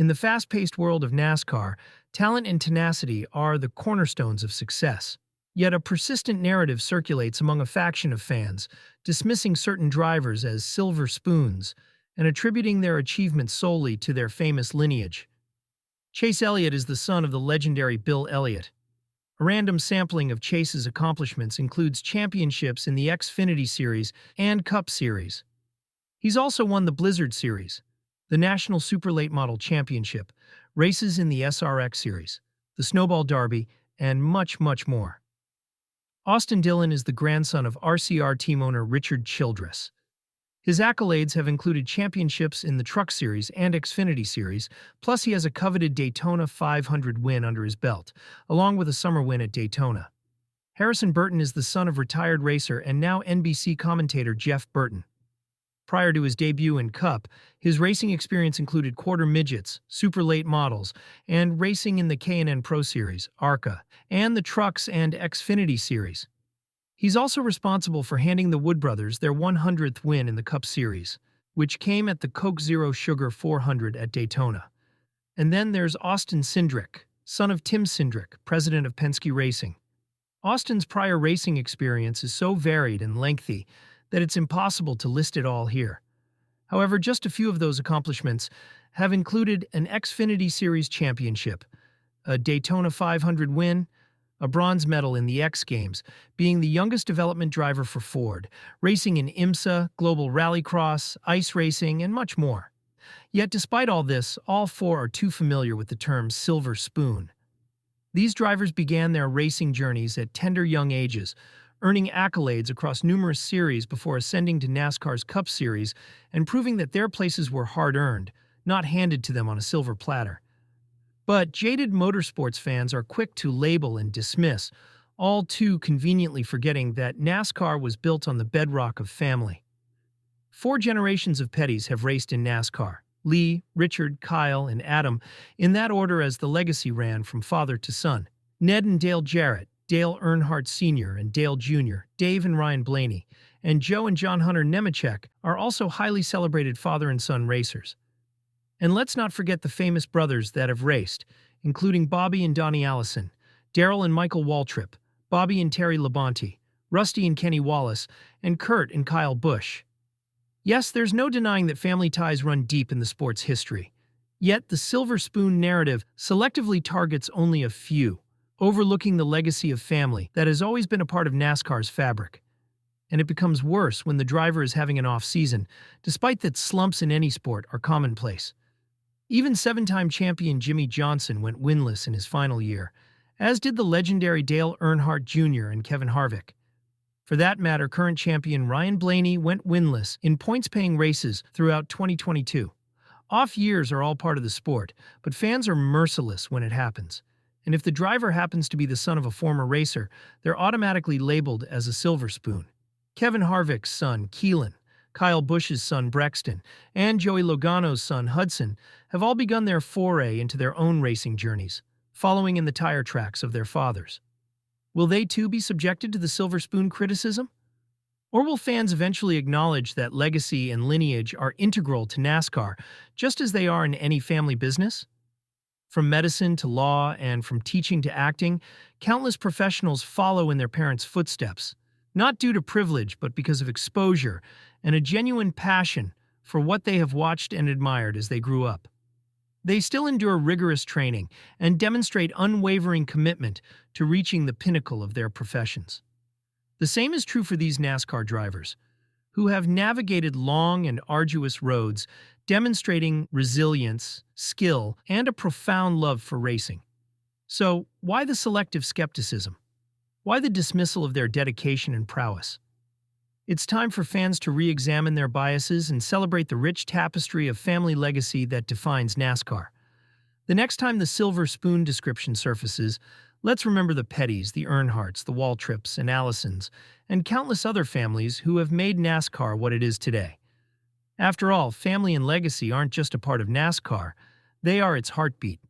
In the fast-paced world of NASCAR, talent and tenacity are the cornerstones of success. Yet a persistent narrative circulates among a faction of fans, dismissing certain drivers as silver spoons and attributing their achievements solely to their famous lineage. Chase Elliott is the son of the legendary Bill Elliott. A random sampling of Chase's accomplishments includes championships in the Xfinity Series and Cup Series. He's also won the Blizzard Series, the National Super Late Model Championship, races in the SRX Series, the Snowball Derby, and much, much more. Austin Dillon is the grandson of RCR team owner Richard Childress. His accolades have included championships in the Truck Series and Xfinity Series, plus he has a coveted Daytona 500 win under his belt, along with a summer win at Daytona. Harrison Burton is the son of retired racer and now NBC commentator Jeff Burton. Prior to his debut in Cup, his racing experience included quarter midgets, super late models, and racing in the K&N Pro Series, ARCA, and the Trucks and Xfinity Series. He's also responsible for handing the Wood brothers their 100th win in the Cup Series, which came at the Coke Zero Sugar 400 at Daytona. And then there's Austin Cindric, son of Tim Cindric, president of Penske Racing. Austin's prior racing experience is so varied and lengthy that it's impossible to list it all here. However, just a few of those accomplishments have included an Xfinity Series championship, a Daytona 500 win, a bronze medal in the X Games, being the youngest development driver for Ford, racing in IMSA, Global Rallycross, ice racing, and much more. Yet despite all this, all four are too familiar with the term silver spoon. These drivers began their racing journeys at tender young ages, earning accolades across numerous series before ascending to NASCAR's Cup Series and proving that their places were hard-earned, not handed to them on a silver platter. But jaded motorsports fans are quick to label and dismiss, all too conveniently forgetting that NASCAR was built on the bedrock of family. 4 generations of Pettys have raced in NASCAR: Lee, Richard, Kyle, and Adam, in that order as the legacy ran from father to son. Ned and Dale Jarrett, Dale Earnhardt Sr. and Dale Jr., Dave and Ryan Blaney, and Joe and John Hunter Nemechek are also highly celebrated father and son racers. And let's not forget the famous brothers that have raced, including Bobby and Donnie Allison, Darrell and Michael Waltrip, Bobby and Terry Labonte, Rusty and Kenny Wallace, and Kurt and Kyle Busch. Yes, there's no denying that family ties run deep in the sport's history. Yet the silver spoon narrative selectively targets only a few, overlooking the legacy of family that has always been a part of NASCAR's fabric. And it becomes worse when the driver is having an off-season, despite that slumps in any sport are commonplace. Even 7-time champion Jimmy Johnson went winless in his final year, as did the legendary Dale Earnhardt Jr. and Kevin Harvick. For that matter, current champion Ryan Blaney went winless in points-paying races throughout 2022. Off years are all part of the sport, but fans are merciless when it happens. And if the driver happens to be the son of a former racer, they're automatically labeled as a silver spoon. Kevin Harvick's son, Keelan, Kyle Busch's son, Brexton, and Joey Logano's son, Hudson, have all begun their foray into their own racing journeys, following in the tire tracks of their fathers. Will they too be subjected to the silver spoon criticism? Or will fans eventually acknowledge that legacy and lineage are integral to NASCAR, just as they are in any family business? From medicine to law and from teaching to acting, countless professionals follow in their parents' footsteps, not due to privilege but because of exposure and a genuine passion for what they have watched and admired as they grew up. They still endure rigorous training and demonstrate unwavering commitment to reaching the pinnacle of their professions. The same is true for these NASCAR drivers, who have navigated long and arduous roads, demonstrating resilience, skill, and a profound love for racing. So, why the selective skepticism? Why the dismissal of their dedication and prowess? It's time for fans to re-examine their biases and celebrate the rich tapestry of family legacy that defines NASCAR. The next time the silver spoon description surfaces, let's remember the Pettys, the Earnhardts, the Waltrips and Allisons, and countless other families who have made NASCAR what it is today. After all, family and legacy aren't just a part of NASCAR, they are its heartbeat.